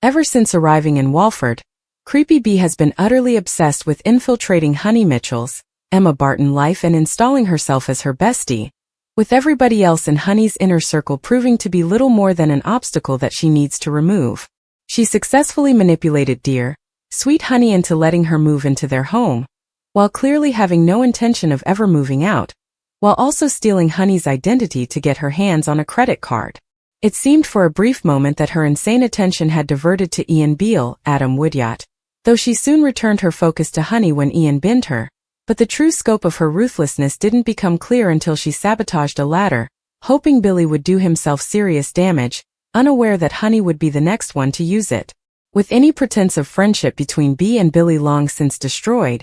Ever since arriving in Walford, Creepy Bee has been utterly obsessed with infiltrating Honey Mitchell's, Emma Barton life and installing herself as her bestie, with everybody else in Honey's inner circle proving to be little more than an obstacle that she needs to remove. She successfully manipulated dear, sweet Honey into letting her move into their home, while clearly having no intention of ever moving out, while also stealing Honey's identity to get her hands on a credit card. It seemed for a brief moment that her insane attention had diverted to Ian Beale, Adam Woodyard, though she soon returned her focus to Honey when Ian binned her, but the true scope of her ruthlessness didn't become clear until she sabotaged a ladder, hoping Billy would do himself serious damage, unaware that Honey would be the next one to use it. With any pretense of friendship between Bee and Billy long since destroyed,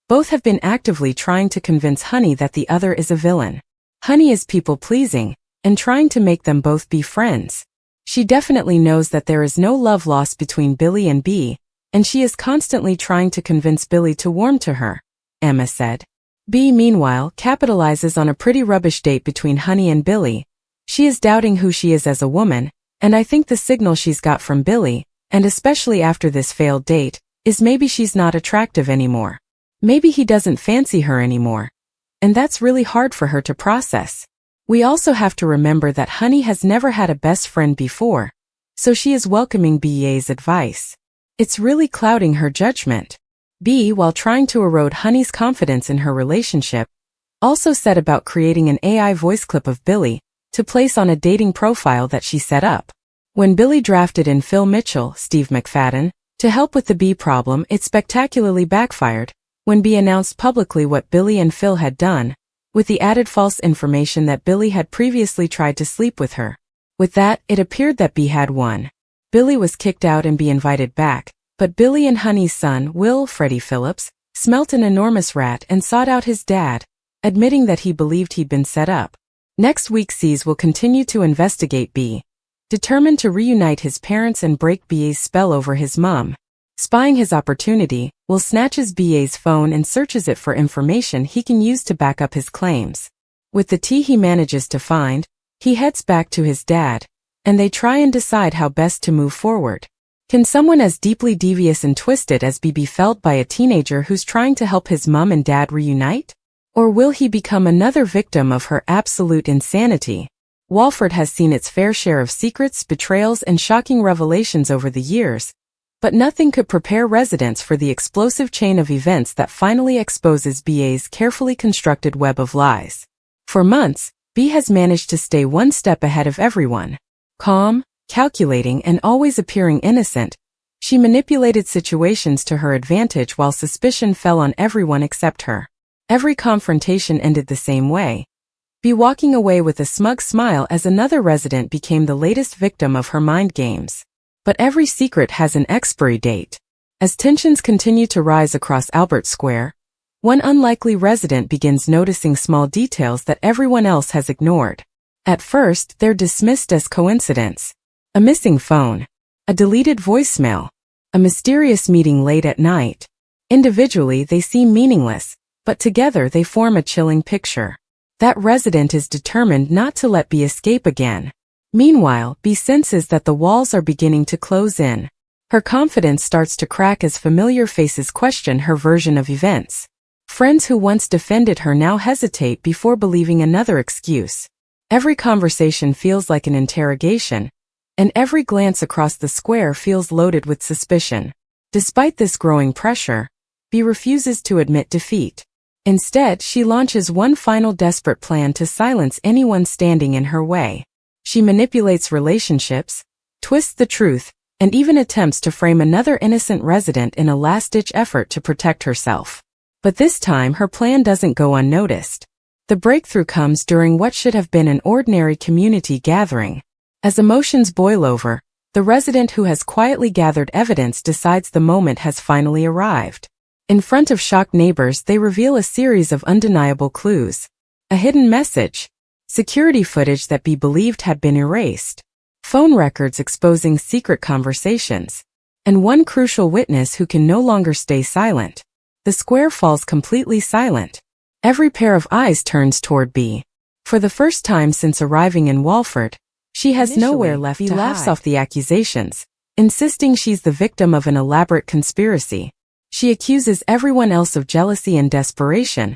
both have been actively trying to convince Honey that the other is a villain. Honey is people-pleasing, and trying to make them both be friends. She definitely knows that there is no love lost between Billy and Bee, and she is constantly trying to convince Billy to warm to her, Emma said. Bee, meanwhile, capitalizes on a pretty rubbish date between Honey and Billy. She is doubting who she is as a woman, and I think the signal she's got from Billy, and especially after this failed date, is maybe she's not attractive anymore. Maybe he doesn't fancy her anymore. And that's really hard for her to process. We also have to remember that Honey has never had a best friend before, so she is welcoming B's advice. It's really clouding her judgment. Bee, while trying to erode Honey's confidence in her relationship, also set about creating an AI voice clip of Billy to place on a dating profile that she set up. When Billy drafted in Phil Mitchell, Steve McFadden, to help with the Bee problem, it spectacularly backfired when Bee announced publicly what Billy and Phil had done, with the added false information that Billy had previously tried to sleep with her. With that, it appeared that Bee had won. Billy was kicked out and Bee invited back, but Billy and Honey's son, Will Freddie Phillips, smelt an enormous rat and sought out his dad, admitting that he believed he'd been set up. Next week C's will continue to investigate Bee, determined to reunite his parents and break B's spell over his mom. Spying his opportunity, Will snatches B's phone and searches it for information he can use to back up his claims. With the tea he manages to find, he heads back to his dad, and they try and decide how best to move forward. Can someone as deeply devious and twisted as Bee be felt by a teenager who's trying to help his mom and dad reunite? Or will he become another victim of her absolute insanity? Walford has seen its fair share of secrets, betrayals, and shocking revelations over the years, but nothing could prepare residents for the explosive chain of events that finally exposes B's carefully constructed web of lies. For months, Bee has managed to stay one step ahead of everyone. Calm, calculating, and always appearing innocent, she manipulated situations to her advantage while suspicion fell on everyone except her. Every confrontation ended the same way. Bee walking away with a smug smile as another resident became the latest victim of her mind games. But every secret has an expiry date. As tensions continue to rise across Albert Square, one unlikely resident begins noticing small details that everyone else has ignored. At first, they're dismissed as coincidence. A missing phone, a deleted voicemail, a mysterious meeting late at night. Individually, they seem meaningless, but together they form a chilling picture. That resident is determined not to let Bee escape again. Meanwhile, Bee senses that the walls are beginning to close in. Her confidence starts to crack as familiar faces question her version of events. Friends who once defended her now hesitate before believing another excuse. Every conversation feels like an interrogation, and every glance across the square feels loaded with suspicion. Despite this growing pressure, Bee refuses to admit defeat. Instead, she launches one final desperate plan to silence anyone standing in her way. She manipulates relationships, twists the truth, and even attempts to frame another innocent resident in a last-ditch effort to protect herself. But this time her plan doesn't go unnoticed. The breakthrough comes during what should have been an ordinary community gathering. As emotions boil over, the resident who has quietly gathered evidence decides the moment has finally arrived. In front of shocked neighbors, they reveal a series of undeniable clues. A hidden message, security footage that Bee believed had been erased, phone records exposing secret conversations, and one crucial witness who can no longer stay silent. The square falls completely silent. Every pair of eyes turns toward Bee. For the first time since arriving in Walford, she has nowhere left to hide. Bee laughs off the accusations, insisting she's the victim of an elaborate conspiracy. She accuses everyone else of jealousy and desperation,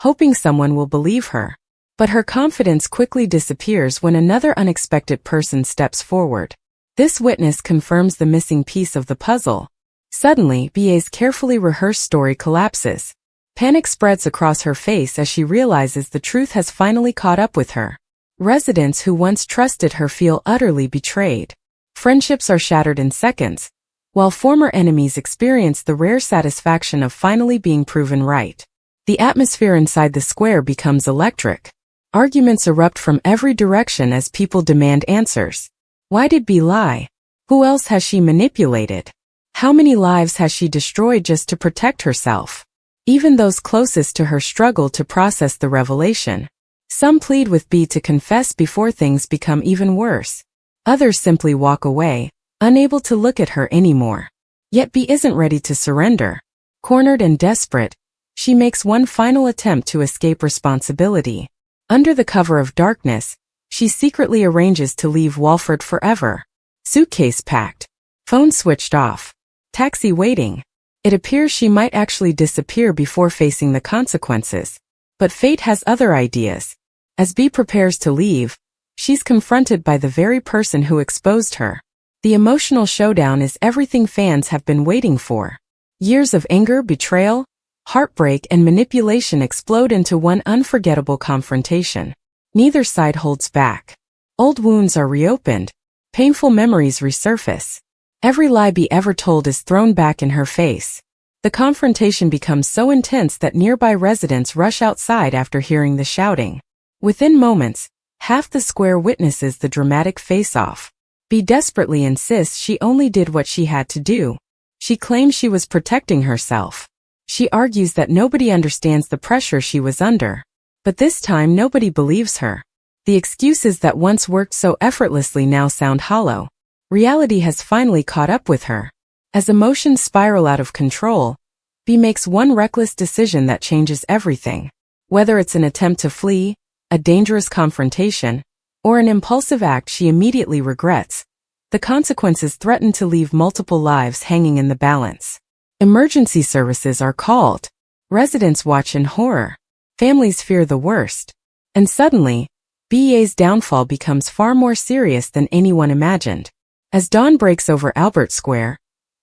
hoping someone will believe her. But her confidence quickly disappears when another unexpected person steps forward. This witness confirms the missing piece of the puzzle. Suddenly, BA's carefully rehearsed story collapses. Panic spreads across her face as she realizes the truth has finally caught up with her. Residents who once trusted her feel utterly betrayed. Friendships are shattered in seconds, while former enemies experience the rare satisfaction of finally being proven right. The atmosphere inside the square becomes electric. Arguments erupt from every direction as people demand answers. Why did B lie? Who else has she manipulated? How many lives has she destroyed just to protect herself? Even those closest to her struggle to process the revelation. Some plead with B to confess before things become even worse. Others simply walk away, unable to look at her anymore. Yet B isn't ready to surrender. Cornered and desperate, she makes one final attempt to escape responsibility. Under the cover of darkness, she secretly arranges to leave Walford forever. Suitcase packed. Phone switched off. Taxi waiting. It appears she might actually disappear before facing the consequences. But fate has other ideas. As B prepares to leave, she's confronted by the very person who exposed her. The emotional showdown is everything fans have been waiting for. Years of anger, betrayal, heartbreak, and manipulation explode into one unforgettable confrontation. Neither side holds back. Old wounds are reopened. Painful memories resurface. Every lie B ever told is thrown back in her face. The confrontation becomes so intense that nearby residents rush outside after hearing the shouting. Within moments, half the square witnesses the dramatic face-off. B desperately insists she only did what she had to do. She claims she was protecting herself. She argues that nobody understands the pressure she was under. But this time nobody believes her. The excuses that once worked so effortlessly now sound hollow. Reality has finally caught up with her. As emotions spiral out of control, B makes one reckless decision that changes everything. Whether it's an attempt to flee, a dangerous confrontation, or an impulsive act she immediately regrets, the consequences threaten to leave multiple lives hanging in the balance. Emergency services are called. Residents watch in horror. Families fear the worst. And suddenly, BA's downfall becomes far more serious than anyone imagined. As dawn breaks over Albert Square,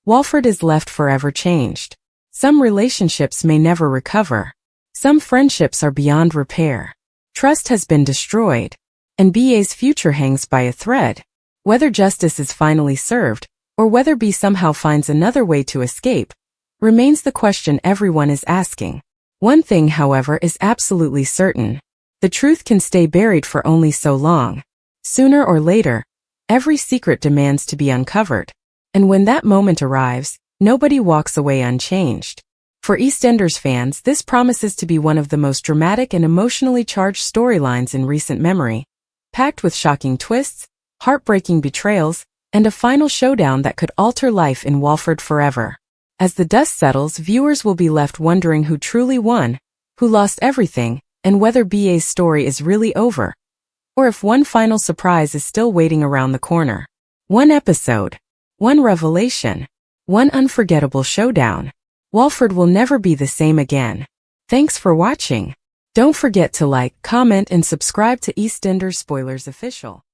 Walford is left forever changed. Some relationships may never recover. Some friendships are beyond repair. Trust has been destroyed, and BA's future hangs by a thread. Whether justice is finally served, or whether B somehow finds another way to escape, remains the question everyone is asking. One thing, however, is absolutely certain. The truth can stay buried for only so long. Sooner or later, every secret demands to be uncovered. And when that moment arrives, nobody walks away unchanged. For EastEnders fans, this promises to be one of the most dramatic and emotionally charged storylines in recent memory, packed with shocking twists, heartbreaking betrayals, and a final showdown that could alter life in Walford forever. As the dust settles, viewers will be left wondering who truly won, who lost everything, and whether BA's story is really over, or if one final surprise is still waiting around the corner. One episode, one revelation, one unforgettable showdown. Walford will never be the same again. Thanks for watching. Don't forget to like, comment, and subscribe to EastEnders Spoilers Official.